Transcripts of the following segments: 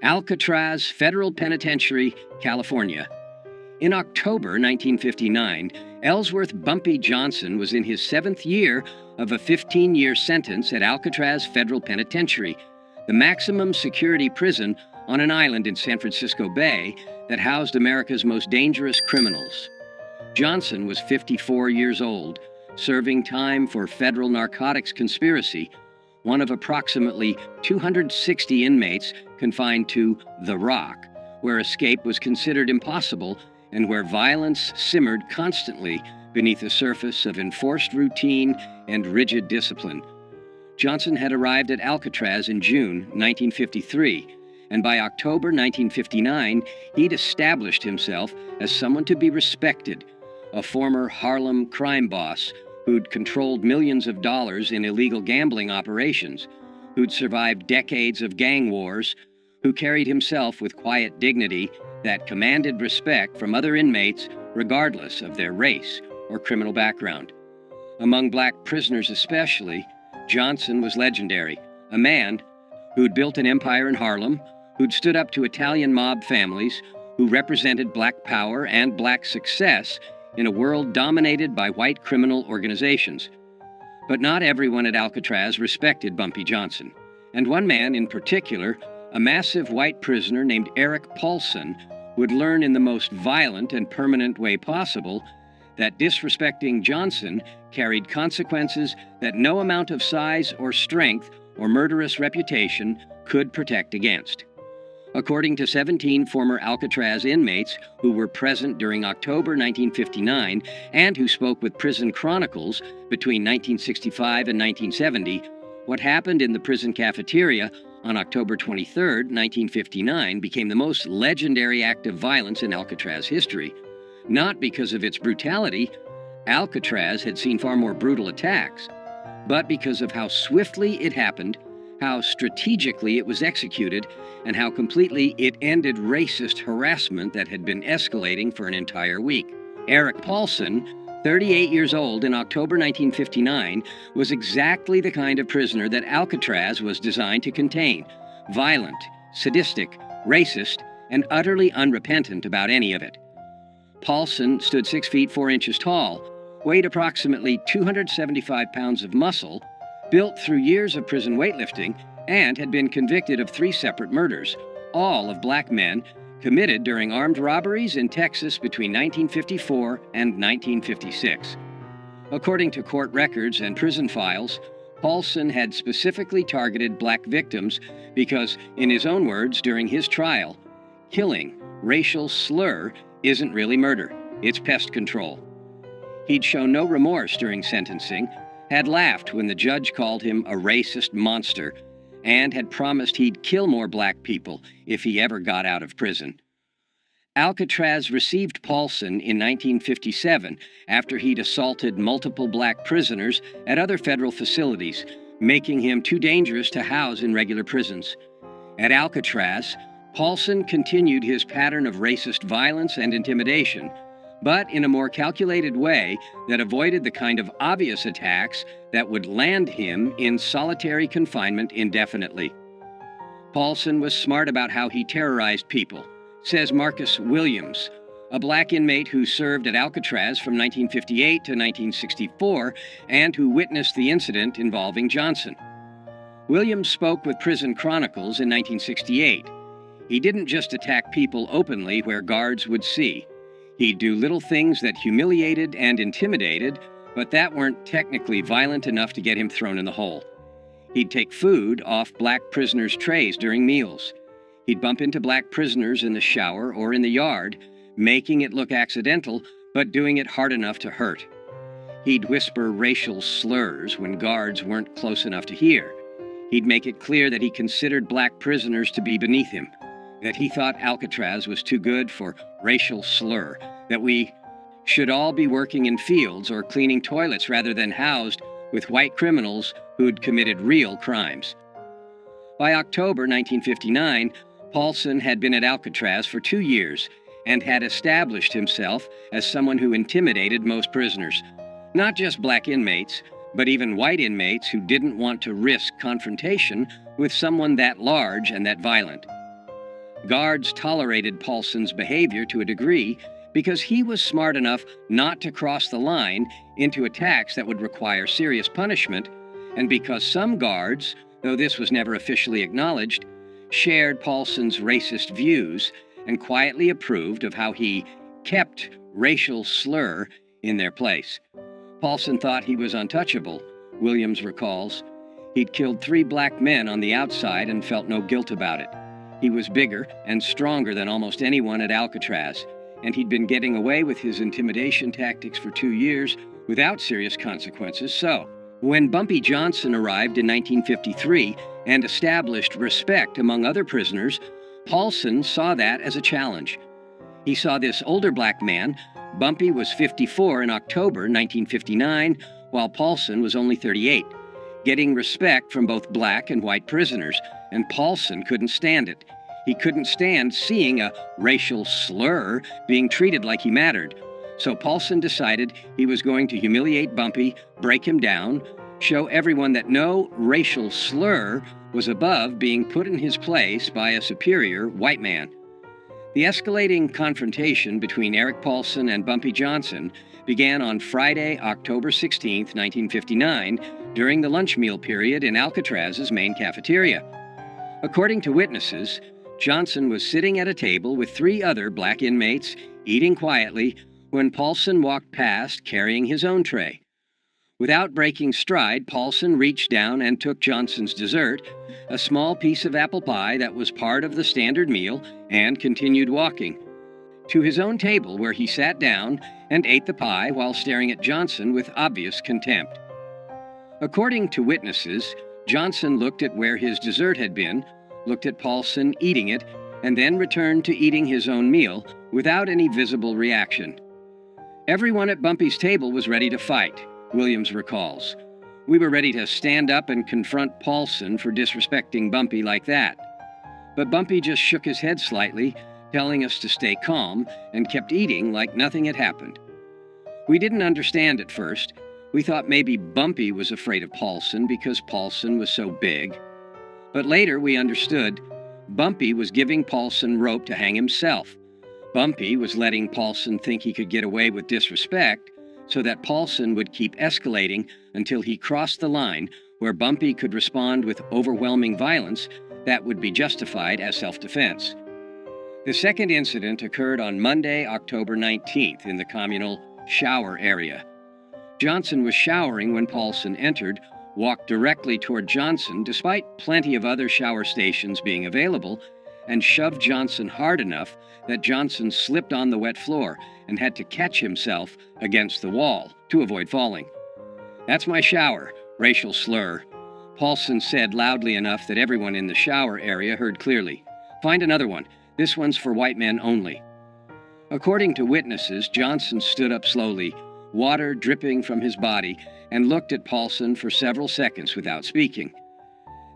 Alcatraz Federal Penitentiary, California. In October 1959, Ellsworth "Bumpy" Johnson was in his 7th year of a 15-year sentence at Alcatraz Federal Penitentiary, the maximum security prison on an island in San Francisco Bay that housed America's most dangerous criminals. Johnson was 54 years old, serving time for federal narcotics conspiracy, one of approximately 260 inmates confined to The Rock, where escape was considered impossible and where violence simmered constantly beneath the surface of enforced routine and rigid discipline. Johnson had arrived at Alcatraz in June 1953, and by October 1959, he'd established himself as someone to be respected, a former Harlem crime boss who'd controlled millions of dollars in illegal gambling operations, who'd survived decades of gang wars, who carried himself with quiet dignity that commanded respect from other inmates regardless of their race or criminal background. Among black prisoners especially, Johnson was legendary, a man who'd built an empire in Harlem, who'd stood up to Italian mob families, who represented black power and black success in a world dominated by white criminal organizations. But not everyone at Alcatraz respected Bumpy Johnson, and one man in particular, a massive white prisoner named Eric Paulson, would learn in the most violent and permanent way possible that disrespecting Johnson carried consequences that no amount of size or strength or murderous reputation could protect against. According to 17 former Alcatraz inmates who were present during October 1959 and who spoke with Prison Chronicles between 1965 and 1970, what happened in the prison cafeteria on October 23, 1959, became the most legendary act of violence in Alcatraz history. Not because of its brutality — Alcatraz had seen far more brutal attacks — but because of how swiftly it happened, how strategically it was executed, and how completely it ended racist harassment that had been escalating for an entire week. Eric Paulson, 38 years old in October 1959, was exactly the kind of prisoner that Alcatraz was designed to contain: violent, sadistic, racist, and utterly unrepentant about any of it. Paulson stood 6 feet 4 inches tall, weighed approximately 275 pounds of muscle, built through years of prison weightlifting, and had been convicted of 3 separate murders, all of black men, committed during armed robberies in Texas between 1954 and 1956. According to court records and prison files, Paulson had specifically targeted black victims because, in his own words during his trial, killing, racial slur, isn't really murder, it's pest control. He'd shown no remorse during sentencing, had laughed when the judge called him a racist monster, and had promised he'd kill more black people if he ever got out of prison. Alcatraz received Paulson in 1957 after he'd assaulted multiple black prisoners at other federal facilities, making him too dangerous to house in regular prisons. At Alcatraz, Paulson continued his pattern of racist violence and intimidation, but in a more calculated way that avoided the kind of obvious attacks that would land him in solitary confinement indefinitely. Paulson was smart about how he terrorized people, says Marcus Williams, a black inmate who served at Alcatraz from 1958 to 1964 and who witnessed the incident involving Johnson. Williams spoke with Prison Chronicles in 1968. He didn't just attack people openly where guards would see. He'd do little things that humiliated and intimidated, but that weren't technically violent enough to get him thrown in the hole. He'd take food off black prisoners' trays during meals. He'd bump into black prisoners in the shower or in the yard, making it look accidental, but doing it hard enough to hurt. He'd whisper racial slurs when guards weren't close enough to hear. He'd make it clear that he considered black prisoners to be beneath him, that he thought Alcatraz was too good for racial slur, that we should all be working in fields or cleaning toilets rather than housed with white criminals who'd committed real crimes. By October 1959, Paulson had been at Alcatraz for 2 years and had established himself as someone who intimidated most prisoners, not just black inmates, but even white inmates who didn't want to risk confrontation with someone that large and that violent. Guards tolerated Paulson's behavior to a degree because he was smart enough not to cross the line into attacks that would require serious punishment, and because some guards, though this was never officially acknowledged, shared Paulson's racist views and quietly approved of how he kept racial slur in their place. Paulson thought he was untouchable, Williams recalls. He'd killed 3 black men on the outside and felt no guilt about it. He was bigger and stronger than almost anyone at Alcatraz, and he'd been getting away with his intimidation tactics for 2 years without serious consequences. So, when Bumpy Johnson arrived in 1953 and established respect among other prisoners, Paulson saw that as a challenge. He saw this older black man. Bumpy was 54 in October 1959, while Paulson was only 38, getting respect from both black and white prisoners, and Paulson couldn't stand it. He couldn't stand seeing a racial slur being treated like he mattered. So Paulson decided he was going to humiliate Bumpy, break him down, show everyone that no racial slur was above being put in his place by a superior white man. The escalating confrontation between Eric Paulson and Bumpy Johnson began on Friday, October 16, 1959, during the lunch meal period in Alcatraz's main cafeteria. According to witnesses, Johnson was sitting at a table with 3 other black inmates, eating quietly, when Paulson walked past carrying his own tray. Without breaking stride, Paulson reached down and took Johnson's dessert, a small piece of apple pie that was part of the standard meal, and continued walking to his own table, where he sat down and ate the pie while staring at Johnson with obvious contempt. According to witnesses, Johnson looked at where his dessert had been, looked at Paulson eating it, and then returned to eating his own meal without any visible reaction. Everyone at Bumpy's table was ready to fight, Williams recalls. We were ready to stand up and confront Paulson for disrespecting Bumpy like that. But Bumpy just shook his head slightly, telling us to stay calm, and kept eating like nothing had happened. We didn't understand at first. We thought maybe Bumpy was afraid of Paulson because Paulson was so big. But later we understood Bumpy was giving Paulson rope to hang himself. Bumpy was letting Paulson think he could get away with disrespect so that Paulson would keep escalating until he crossed the line where Bumpy could respond with overwhelming violence that would be justified as self-defense. The second incident occurred on Monday, October 19th in the communal shower area. Johnson was showering when Paulson entered, walked directly toward Johnson despite plenty of other shower stations being available, and shoved Johnson hard enough that Johnson slipped on the wet floor and had to catch himself against the wall to avoid falling. "That's my shower," racial slur, Paulson said loudly enough that everyone in the shower area heard clearly. "Find another one. This one's for white men only." According to witnesses, Johnson stood up slowly, water dripping from his body, and looked at Paulson for several seconds without speaking.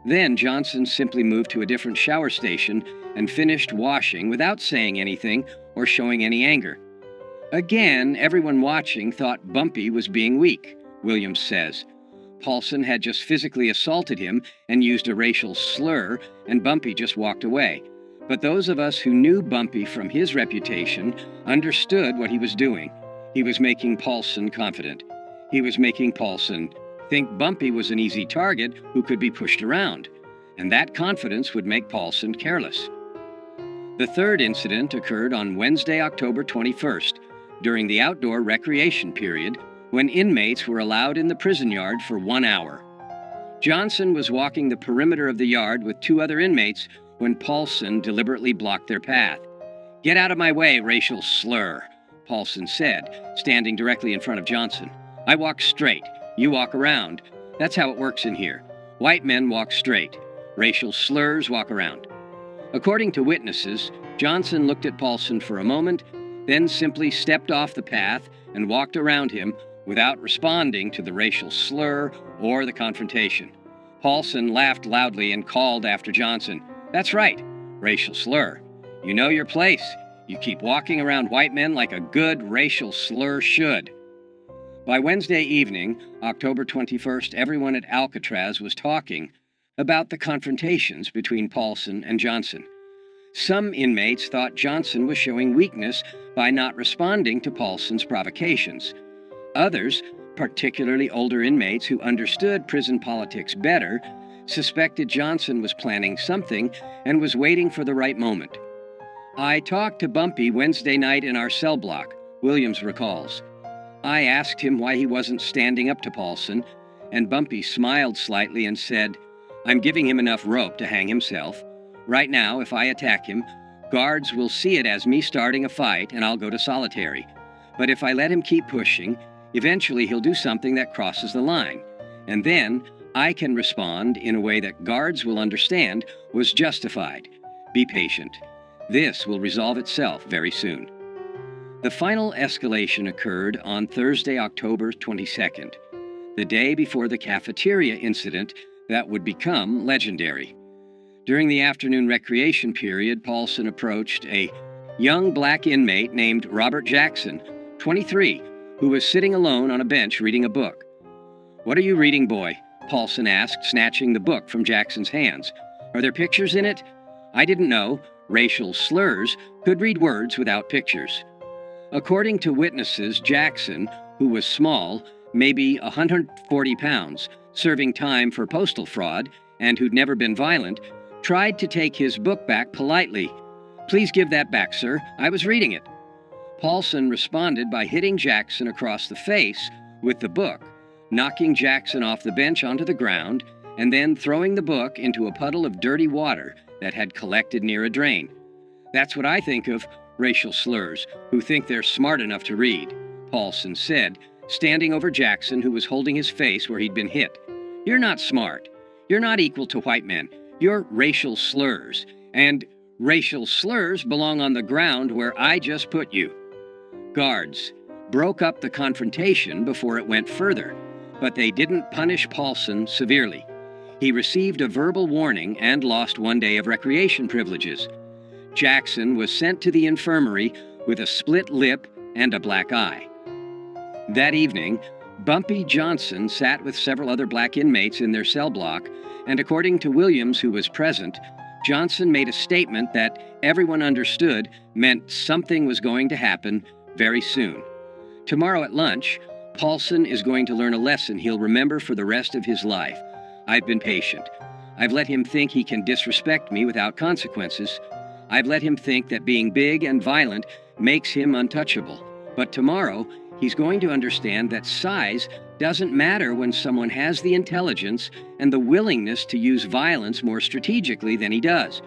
Then Johnson simply moved to a different shower station and finished washing without saying anything or showing any anger. Again, everyone watching thought Bumpy was being weak, Williams says. Paulson had just physically assaulted him and used a racial slur, and Bumpy just walked away. But those of us who knew Bumpy from his reputation understood what he was doing. He was making Paulson confident. He was making Paulson think Bumpy was an easy target who could be pushed around, and that confidence would make Paulson careless. The third incident occurred on Wednesday, October 21st, during the outdoor recreation period, when inmates were allowed in the prison yard for 1 hour. Johnson was walking the perimeter of the yard with 2 other inmates when Paulson deliberately blocked their path. "Get out of my way, racial slur," Paulson said, standing directly in front of Johnson. "I walk straight. You walk around. That's how it works in here. White men walk straight. Racial slurs walk around." According to witnesses, Johnson looked at Paulson for a moment, then simply stepped off the path and walked around him without responding to the racial slur or the confrontation. Paulson laughed loudly and called after Johnson, "That's right, racial slur. You know your place. You keep walking around white men like a good racial slur should." By Wednesday evening, October 21st, everyone at Alcatraz was talking about the confrontations between Paulson and Johnson. Some inmates thought Johnson was showing weakness by not responding to Paulson's provocations. Others, particularly older inmates who understood prison politics better, suspected Johnson was planning something and was waiting for the right moment. "I talked to Bumpy Wednesday night in our cell block," Williams recalls. "I asked him why he wasn't standing up to Paulson, and Bumpy smiled slightly and said, 'I'm giving him enough rope to hang himself. Right now, if I attack him, guards will see it as me starting a fight and I'll go to solitary. But if I let him keep pushing, eventually he'll do something that crosses the line. And then I can respond in a way that guards will understand was justified. Be patient. This will resolve itself very soon." The final escalation occurred on Thursday, October 22nd, the day before the cafeteria incident that would become legendary. During the afternoon recreation period, Paulson approached a young black inmate named Robert Jackson, 23, who was sitting alone on a bench reading a book. "What are you reading, boy?" Paulson asked, snatching the book from Jackson's hands. "Are there pictures in it?" "I didn't know racial slurs could read words without pictures." According to witnesses, Jackson, who was small, maybe 140 pounds, serving time for postal fraud, and who'd never been violent, tried to take his book back politely. "Please give that back, sir. I was reading it." Paulson responded by hitting Jackson across the face with the book, knocking Jackson off the bench onto the ground, and then throwing the book into a puddle of dirty water that had collected near a drain. "That's what I think of racial slurs who think they're smart enough to read," Paulson said, standing over Jackson, who was holding his face where he'd been hit. "You're not smart. You're not equal to white men. You're racial slurs. And racial slurs belong on the ground where I just put you." Guards broke up the confrontation before it went further, but they didn't punish Paulson severely. He received a verbal warning and lost 1 day of recreation privileges. Jackson was sent to the infirmary with a split lip and a black eye. That evening, Bumpy Johnson sat with several other black inmates in their cell block, and according to Williams, who was present, Johnson made a statement that everyone understood meant something was going to happen very soon. Tomorrow at lunch, Paulson is going to learn a lesson he'll remember for the rest of his life. I've been patient. I've let him think he can disrespect me without consequences. I've let him think that being big and violent makes him untouchable. But tomorrow, he's going to understand that size doesn't matter when someone has the intelligence and the willingness to use violence more strategically than he does.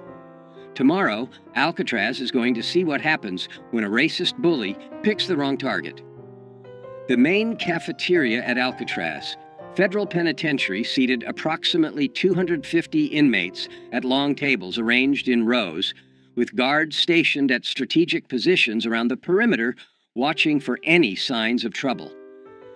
Tomorrow, Alcatraz is going to see what happens when a racist bully picks the wrong target. The main cafeteria at Alcatraz, Federal Penitentiary, seated approximately 250 inmates at long tables arranged in rows, with guards stationed at strategic positions around the perimeter watching for any signs of trouble.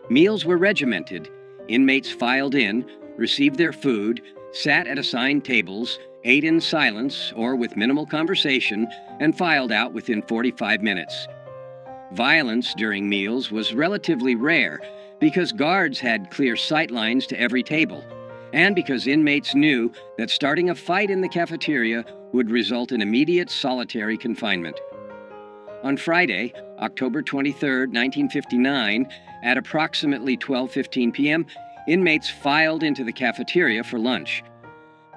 Meals were regimented. Inmates filed in, received their food, sat at assigned tables, ate in silence or with minimal conversation, and filed out within 45 minutes. Violence during meals was relatively rare because guards had clear sight lines to every table, and because inmates knew that starting a fight in the cafeteria would result in immediate solitary confinement. On Friday, October 23, 1959, at approximately 12:15 p.m., inmates filed into the cafeteria for lunch.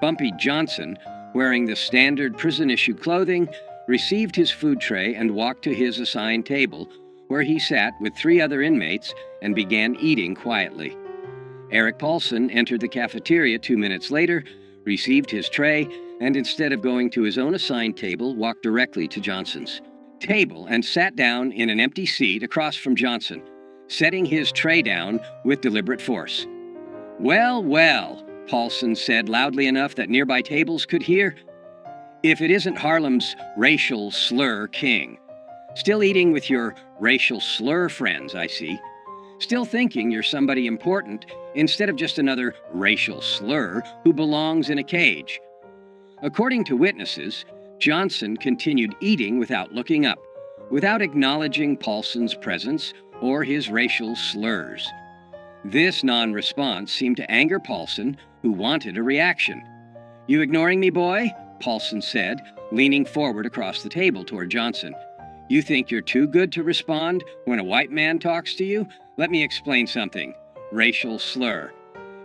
Bumpy Johnson, wearing the standard prison-issue clothing, received his food tray and walked to his assigned table, where he sat with 3 other inmates and began eating quietly. Eric Paulson entered the cafeteria 2 minutes later, received his tray, and instead of going to his own assigned table, walked directly to Johnson's table and sat down in an empty seat across from Johnson, setting his tray down with deliberate force. "Well, well," Paulson said loudly enough that nearby tables could hear. "If it isn't Harlem's racial slur king. Still eating with your racial slur friends, I see. Still thinking you're somebody important instead of just another racial slur who belongs in a cage." According to witnesses, Johnson continued eating without looking up, without acknowledging Paulson's presence or his racial slurs. This non-response seemed to anger Paulson, who wanted a reaction. "You ignoring me, boy?" Paulson said, leaning forward across the table toward Johnson. "You think you're too good to respond when a white man talks to you? Let me explain something. Racial slur.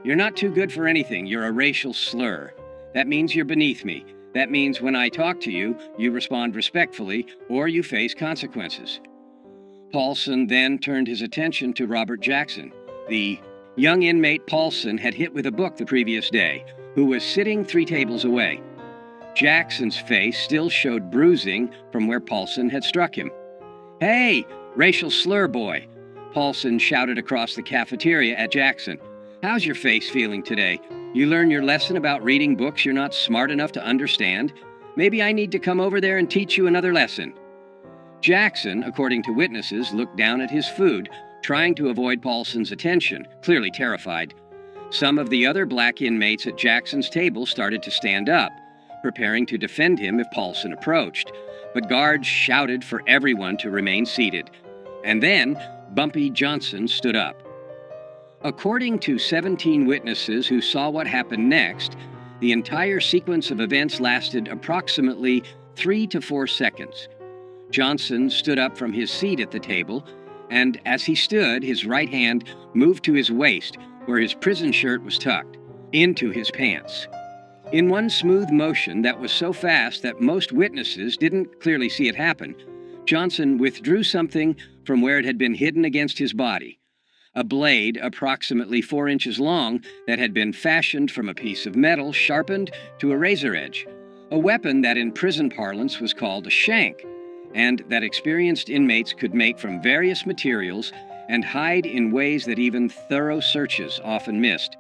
You're not too good for anything. You're a racial slur. That means you're beneath me. That means when I talk to you, you respond respectfully or you face consequences." Paulson then turned his attention to Robert Jackson. The young inmate Paulson had hit with a book the previous day, who was sitting 3 tables away. Jackson's face still showed bruising from where Paulson had struck him. "Hey, racial slur boy," Paulson shouted across the cafeteria at Jackson. "How's your face feeling today? You learn your lesson about reading books you're not smart enough to understand? Maybe I need to come over there and teach you another lesson." Jackson, according to witnesses, looked down at his food, trying to avoid Paulson's attention, clearly terrified. Some of the other black inmates at Jackson's table started to stand up, preparing to defend him if Paulson approached, but guards shouted for everyone to remain seated. And then Bumpy Johnson stood up. According to 17 witnesses who saw what happened next, the entire sequence of events lasted approximately 3 to 4 seconds. Johnson stood up from his seat at the table, and as he stood, his right hand moved to his waist, where his prison shirt was tucked, into his pants. In one smooth motion that was so fast that most witnesses didn't clearly see it happen, Johnson withdrew something from where it had been hidden against his body. A blade approximately 4 inches long that had been fashioned from a piece of metal sharpened to a razor edge. A weapon that in prison parlance was called a shank, and that experienced inmates could make from various materials and hide in ways that even thorough searches often missed.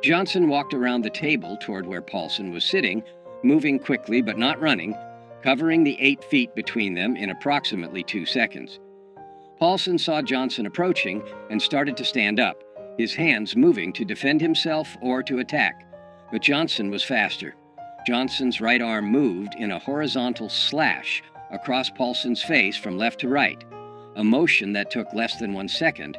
Johnson walked around the table toward where Paulson was sitting, moving quickly but not running, covering the 8 feet between them in approximately 2 seconds. Paulson saw Johnson approaching and started to stand up, his hands moving to defend himself or to attack. But Johnson was faster. Johnson's right arm moved in a horizontal slash across Paulson's face from left to right, a motion that took less than 1 second,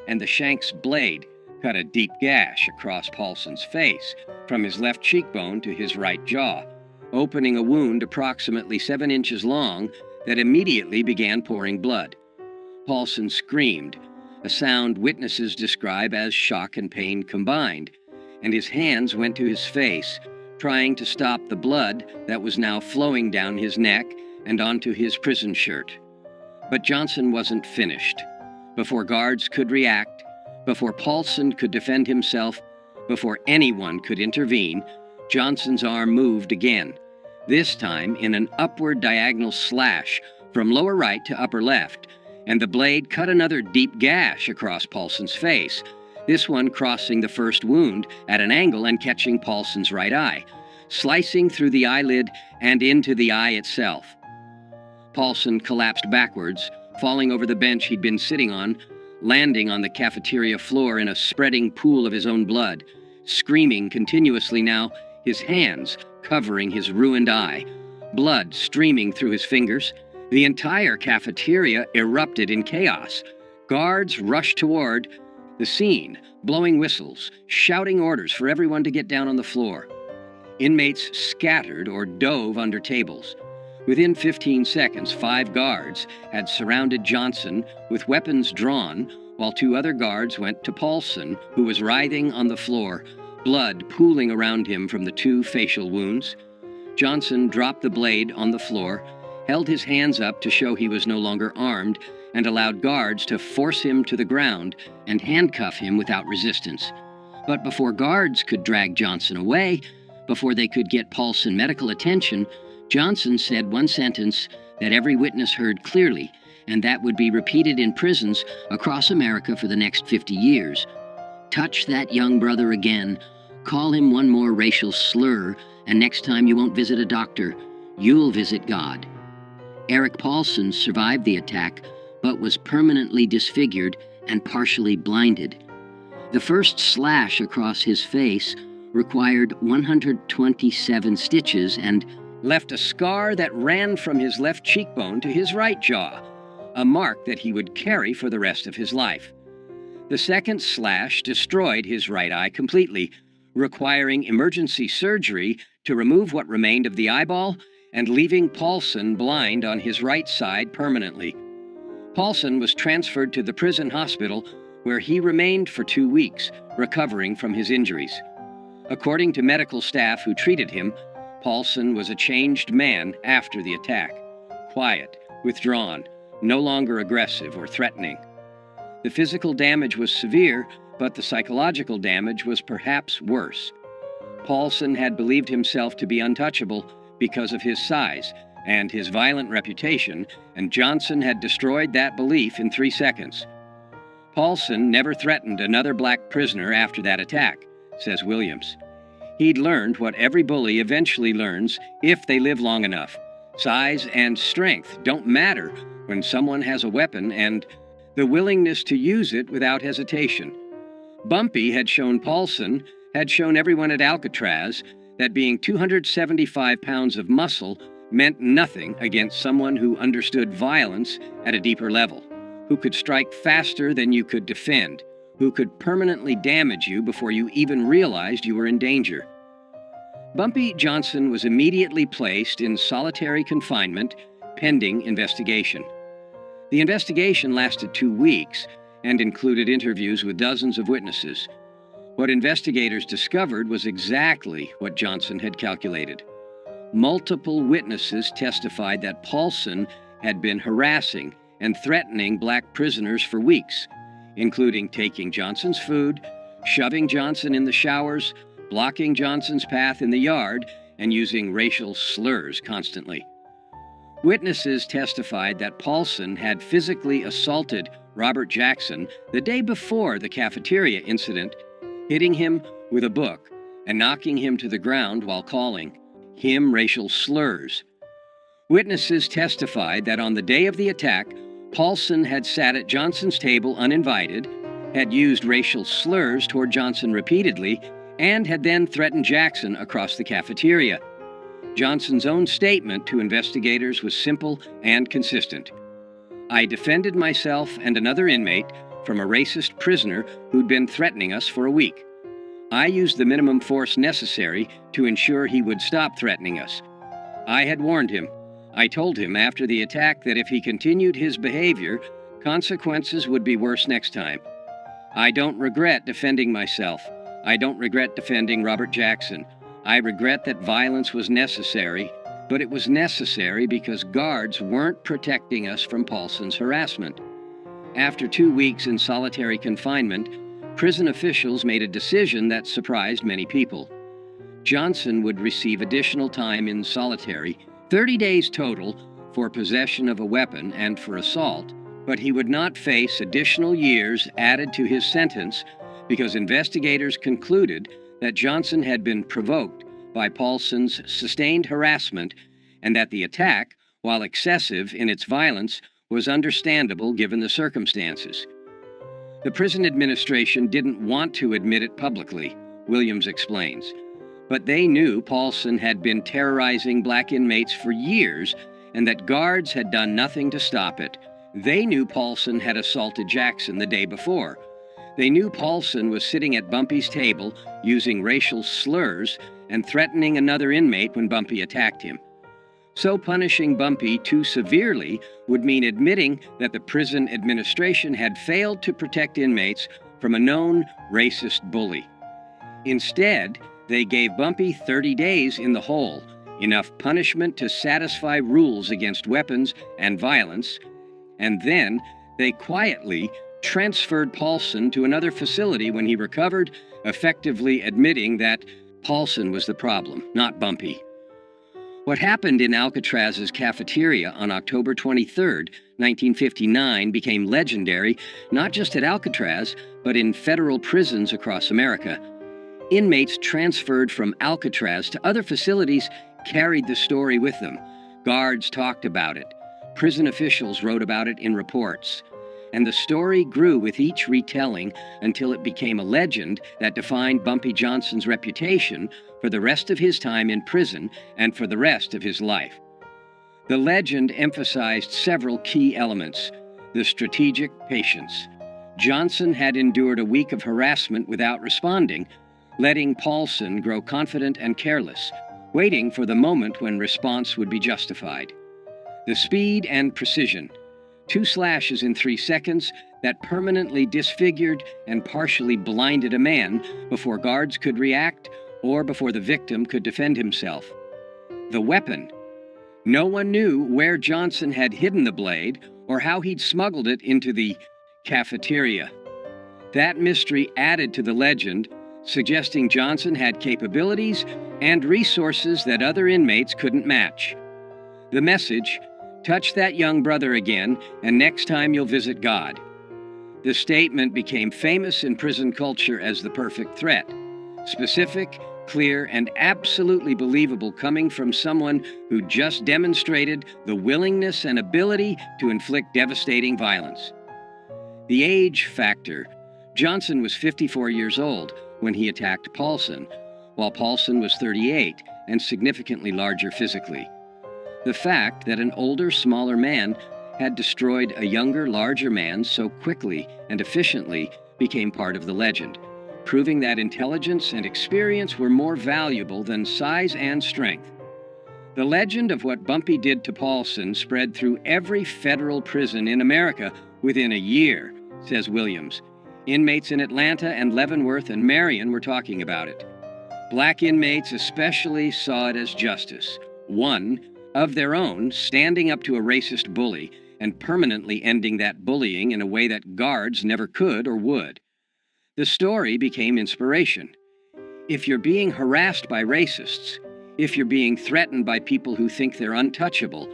and the shank's blade cut a deep gash across Paulson's face from his left cheekbone to his right jaw, opening a wound approximately 7 inches long that immediately began pouring blood. Paulson screamed, a sound witnesses describe as shock and pain combined, and his hands went to his face, trying to stop the blood that was now flowing down his neck and onto his prison shirt. But Johnson wasn't finished. Before guards could react, before Paulson could defend himself, before anyone could intervene, Johnson's arm moved again, this time in an upward diagonal slash from lower right to upper left, and the blade cut another deep gash across Paulson's face, this one crossing the first wound at an angle and catching Paulson's right eye, slicing through the eyelid and into the eye itself. Paulson collapsed backwards, falling over the bench he'd been sitting on, landing on the cafeteria floor in a spreading pool of his own blood, screaming continuously now, his hands covering his ruined eye, blood streaming through his fingers. The entire cafeteria erupted in chaos. Guards rushed toward the scene, blowing whistles, shouting orders for everyone to get down on the floor. Inmates scattered or dove under tables. Within 15 seconds, 5 guards had surrounded Johnson with weapons drawn, while 2 other guards went to Paulson, who was writhing on the floor, blood pooling around him from the 2 facial wounds. Johnson dropped the blade on the floor, held his hands up to show he was no longer armed, and allowed guards to force him to the ground and handcuff him without resistance. But before guards could drag Johnson away, before they could get Paulson medical attention, Johnson said one sentence that every witness heard clearly, and that would be repeated in prisons across America for the next 50 years. Touch that young brother again, call him one more racial slur, and next time you won't visit a doctor, you'll visit God. Eric Paulson survived the attack, but was permanently disfigured and partially blinded. The first slash across his face required 127 stitches and left a scar that ran from his left cheekbone to his right jaw, a mark that he would carry for the rest of his life. The second slash destroyed his right eye completely, requiring emergency surgery to remove what remained of the eyeball and leaving Paulson blind on his right side permanently. Paulson was transferred to the prison hospital, where he remained for 2 weeks, recovering from his injuries. According to medical staff who treated him, Paulson was a changed man after the attack. Quiet, withdrawn, no longer aggressive or threatening. The physical damage was severe, but the psychological damage was perhaps worse. Paulson had believed himself to be untouchable because of his size and his violent reputation, and Johnson had destroyed that belief in 3 seconds. Paulson never threatened another black prisoner after that attack, says Williams. He'd learned what every bully eventually learns if they live long enough. Size and strength don't matter when someone has a weapon, and the willingness to use it without hesitation. Bumpy had shown Paulson, had shown everyone at Alcatraz, that being 275 pounds of muscle meant nothing against someone who understood violence at a deeper level, who could strike faster than you could defend, who could permanently damage you before you even realized you were in danger. Bumpy Johnson was immediately placed in solitary confinement, pending investigation. The investigation lasted 2 weeks and included interviews with dozens of witnesses. What investigators discovered was exactly what Johnson had calculated. Multiple witnesses testified that Paulson had been harassing and threatening black prisoners for weeks, including taking Johnson's food, shoving Johnson in the showers, blocking Johnson's path in the yard, and using racial slurs constantly. Witnesses testified that Paulson had physically assaulted Robert Jackson the day before the cafeteria incident, hitting him with a book and knocking him to the ground while calling him racial slurs. Witnesses testified that on the day of the attack, Paulson had sat at Johnson's table uninvited, had used racial slurs toward Johnson repeatedly, and had then threatened Jackson across the cafeteria. Johnson's own statement to investigators was simple and consistent. "I defended myself and another inmate from a racist prisoner who'd been threatening us for a week. I used the minimum force necessary to ensure he would stop threatening us. I had warned him. I told him after the attack that if he continued his behavior, consequences would be worse next time. I don't regret defending myself. I don't regret defending Robert Jackson. I regret that violence was necessary, but it was necessary because guards weren't protecting us from Paulson's harassment." After 2 weeks in solitary confinement, prison officials made a decision that surprised many people. Johnson would receive additional time in solitary, 30 days total, for possession of a weapon and for assault, but he would not face additional years added to his sentence because investigators concluded that Johnson had been provoked by Paulson's sustained harassment and that the attack, while excessive in its violence, was understandable given the circumstances. The prison administration didn't want to admit it publicly, Williams explains, but they knew Paulson had been terrorizing black inmates for years and that guards had done nothing to stop it. They knew Paulson had assaulted Jackson the day before. They knew Paulson was sitting at Bumpy's table using racial slurs and threatening another inmate when Bumpy attacked him. So punishing Bumpy too severely would mean admitting that the prison administration had failed to protect inmates from a known racist bully. Instead, they gave Bumpy 30 days in the hole, enough punishment to satisfy rules against weapons and violence, and then they quietly transferred Paulson to another facility when he recovered, effectively admitting that Paulson was the problem, not Bumpy. What happened in Alcatraz's cafeteria on October 23, 1959 became legendary not just at Alcatraz, but in federal prisons across America. Inmates transferred from Alcatraz to other facilities carried the story with them. Guards talked about it. Prison officials wrote about it in reports. And the story grew with each retelling until it became a legend that defined Bumpy Johnson's reputation for the rest of his time in prison and for the rest of his life. The legend emphasized several key elements. The strategic patience. Johnson had endured a week of harassment without responding, letting Paulson grow confident and careless. waiting for the moment when response would be justified. The speed and precision, 2 slashes in 3 seconds that permanently disfigured and partially blinded a man before guards could react or before the victim could defend himself. The weapon. No one knew where Johnson had hidden the blade or how he'd smuggled it into the cafeteria. That mystery added to the legend, suggesting Johnson had capabilities and resources that other inmates couldn't match. The message, touch that young brother again, and next time you'll visit God. The statement became famous in prison culture as the perfect threat, specific, clear, and absolutely believable, coming from someone who just demonstrated the willingness and ability to inflict devastating violence. The age factor. Johnson was 54 years old when he attacked Paulson, while Paulson was 38 and significantly larger physically. The fact that an older, smaller man had destroyed a younger, larger man so quickly and efficiently became part of the legend, proving that intelligence and experience were more valuable than size and strength. The legend of what Bumpy did to Paulson spread through every federal prison in America within a year, says Williams. Inmates in Atlanta and Leavenworth and Marion were talking about it. Black inmates especially saw it as justice, one of their own, standing up to a racist bully and permanently ending that bullying in a way that guards never could or would. The story became inspiration. If you're being harassed by racists, if you're being threatened by people who think they're untouchable,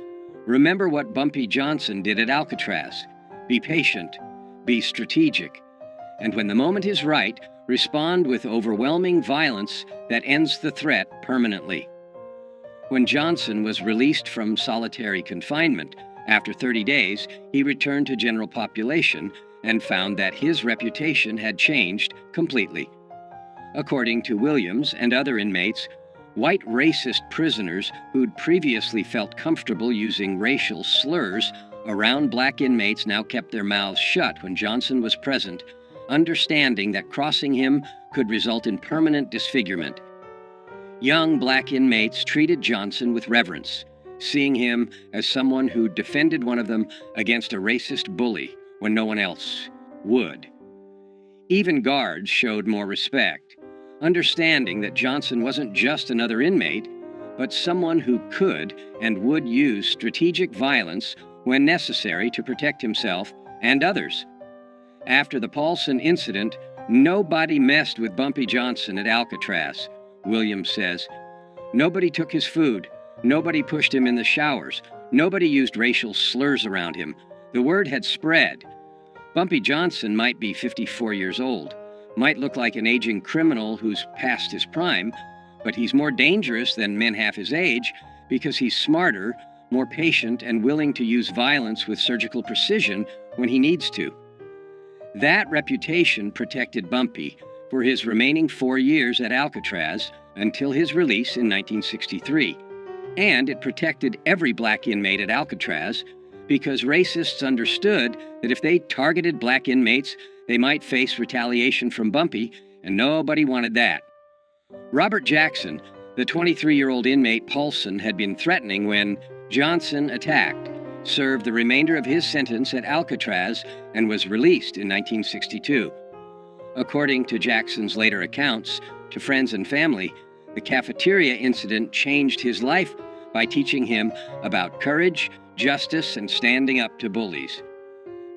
remember what Bumpy Johnson did at Alcatraz. Be patient, be strategic, and when the moment is right, respond with overwhelming violence that ends the threat permanently. When Johnson was released from solitary confinement, after 30 days, he returned to general population and found that his reputation had changed completely. According to Williams and other inmates, white racist prisoners who'd previously felt comfortable using racial slurs around black inmates now kept their mouths shut when Johnson was present, understanding that crossing him could result in permanent disfigurement. Young black inmates treated Johnson with reverence, seeing him as someone who defended one of them against a racist bully when no one else would. Even guards showed more respect, understanding that Johnson wasn't just another inmate, but someone who could and would use strategic violence when necessary to protect himself and others. After the Paulson incident, nobody messed with Bumpy Johnson at Alcatraz, Williams says. Nobody took his food. Nobody pushed him in the showers. Nobody used racial slurs around him. The word had spread. Bumpy Johnson might be 54 years old, might look like an aging criminal who's past his prime, but he's more dangerous than men half his age because he's smarter, more patient, and willing to use violence with surgical precision when he needs to. That reputation protected Bumpy for his remaining 4 years at Alcatraz until his release in 1963. And it protected every black inmate at Alcatraz because racists understood that if they targeted black inmates, they might face retaliation from Bumpy, and nobody wanted that. Robert Jackson, the 23-year-old inmate Paulson had been threatening when Johnson attacked, served the remainder of his sentence at Alcatraz and was released in 1962. According to Jackson's later accounts to friends and family, the cafeteria incident changed his life by teaching him about courage, justice, and standing up to bullies.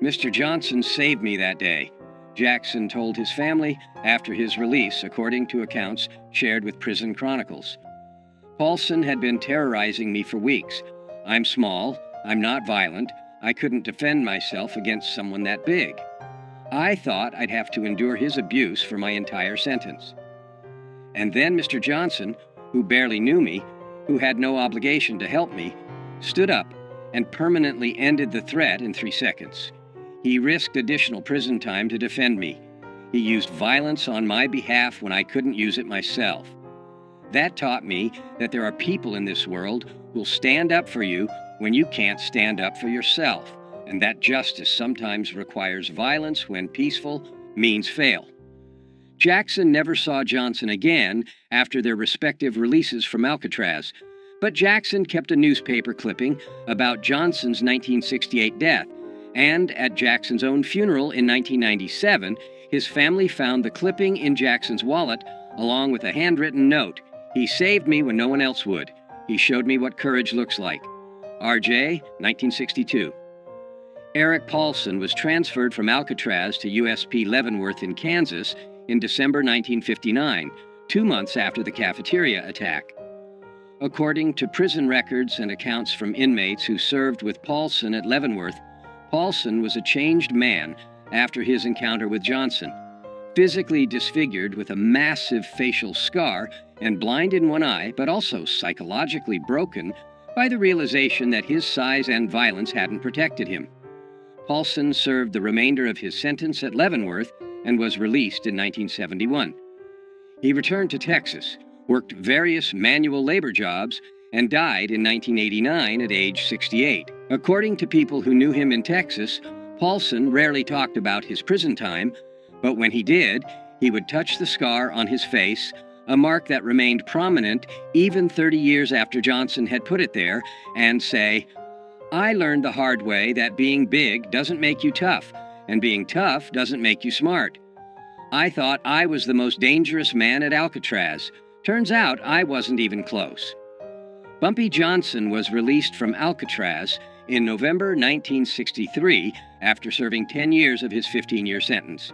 Mr. Johnson saved me that day, Jackson told his family after his release, according to accounts shared with Prison Chronicles. Paulson had been terrorizing me for weeks. I'm small, I'm not violent, I couldn't defend myself against someone that big. I thought I'd have to endure his abuse for my entire sentence. And then Mr. Johnson, who barely knew me, who had no obligation to help me, stood up and permanently ended the threat in 3 seconds. He risked additional prison time to defend me. He used violence on my behalf when I couldn't use it myself. That taught me that there are people in this world who'll stand up for you when you can't stand up for yourself, and that justice sometimes requires violence when peaceful means fail. Jackson never saw Johnson again after their respective releases from Alcatraz, but Jackson kept a newspaper clipping about Johnson's 1968 death, and at Jackson's own funeral in 1997, his family found the clipping in Jackson's wallet along with a handwritten note. "He saved me when no one else would. He showed me what courage looks like." R.J., 1962. Eric Paulson was transferred from Alcatraz to USP Leavenworth in Kansas in December 1959, 2 months after the cafeteria attack. According to prison records and accounts from inmates who served with Paulson at Leavenworth, Paulson was a changed man after his encounter with Johnson. Physically disfigured with a massive facial scar and blind in one eye, but also psychologically broken by the realization that his size and violence hadn't protected him. Paulson served the remainder of his sentence at Leavenworth and was released in 1971. He returned to Texas, worked various manual labor jobs, and died in 1989 at age 68. According to people who knew him in Texas, Paulson rarely talked about his prison time, but when he did, he would touch the scar on his face, a mark that remained prominent even 30 years after Johnson had put it there, and say, "I learned the hard way that being big doesn't make you tough, and being tough doesn't make you smart. I thought I was the most dangerous man at Alcatraz. Turns out I wasn't even close." Bumpy Johnson was released from Alcatraz in November 1963 after serving 10 years of his 15-year sentence.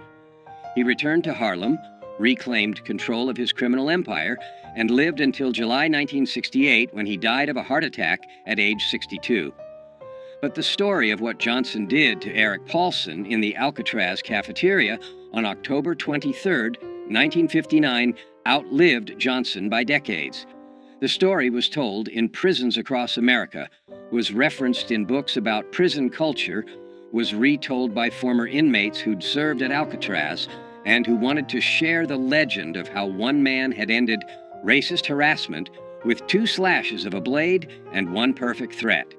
He returned to Harlem, reclaimed control of his criminal empire, and lived until July 1968 when he died of a heart attack at age 62. But the story of what Johnson did to Eric Paulson in the Alcatraz cafeteria on October 23, 1959, outlived Johnson by decades. The story was told in prisons across America, was referenced in books about prison culture, was retold by former inmates who'd served at Alcatraz and who wanted to share the legend of how one man had ended racist harassment with 2 slashes of a blade and 1 perfect threat.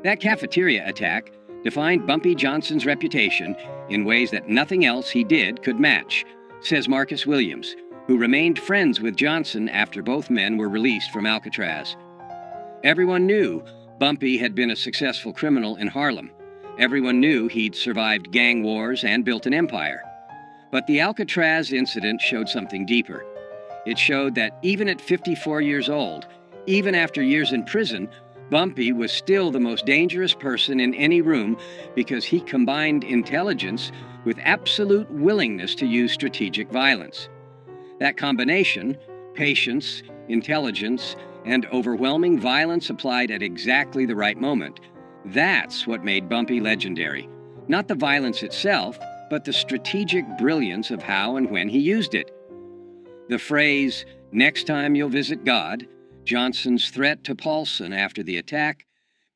That cafeteria attack defined Bumpy Johnson's reputation in ways that nothing else he did could match, says Marcus Williams, who remained friends with Johnson after both men were released from Alcatraz. Everyone knew Bumpy had been a successful criminal in Harlem. Everyone knew he'd survived gang wars and built an empire. But the Alcatraz incident showed something deeper. It showed that even at 54 years old, even after years in prison, Bumpy was still the most dangerous person in any room because he combined intelligence with absolute willingness to use strategic violence. That combination, patience, intelligence, and overwhelming violence applied at exactly the right moment, that's what made Bumpy legendary. Not the violence itself, but the strategic brilliance of how and when he used it. The phrase, "Next time you'll visit God," Johnson's threat to Paulson after the attack,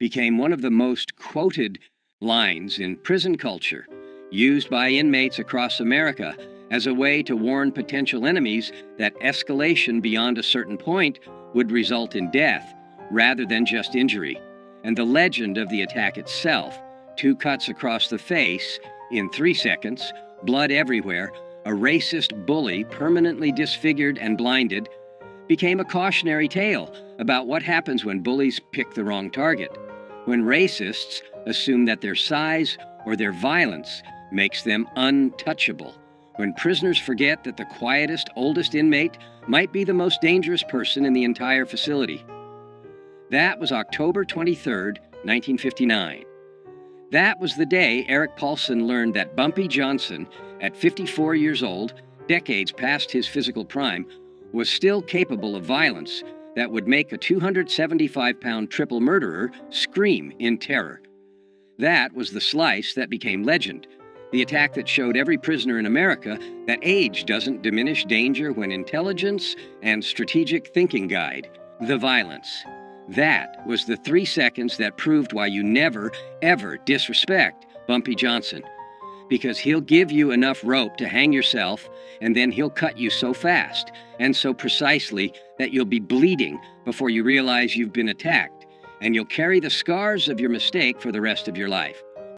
became one of the most quoted lines in prison culture, used by inmates across America as a way to warn potential enemies that escalation beyond a certain point would result in death rather than just injury. And the legend of the attack itself, 2 cuts across the face in 3 seconds, blood everywhere, a racist bully permanently disfigured and blinded, became a cautionary tale about what happens when bullies pick the wrong target, when racists assume that their size or their violence makes them untouchable, when prisoners forget that the quietest, oldest inmate might be the most dangerous person in the entire facility. That was October 23, 1959. That was the day Eric Paulson learned that Bumpy Johnson, at 54 years old, decades past his physical prime, was still capable of violence that would make a 275-pound triple murderer scream in terror. That was the slice that became legend, the attack that showed every prisoner in America that age doesn't diminish danger when intelligence and strategic thinking guide. The violence. That was the 3 seconds that proved why you never, ever disrespect Bumpy Johnson. Because he'll give you enough rope to hang yourself, and then he'll cut you so fast and so precisely that you'll be bleeding before you realize you've been attacked, and you'll carry the scars of your mistake for the rest of your life.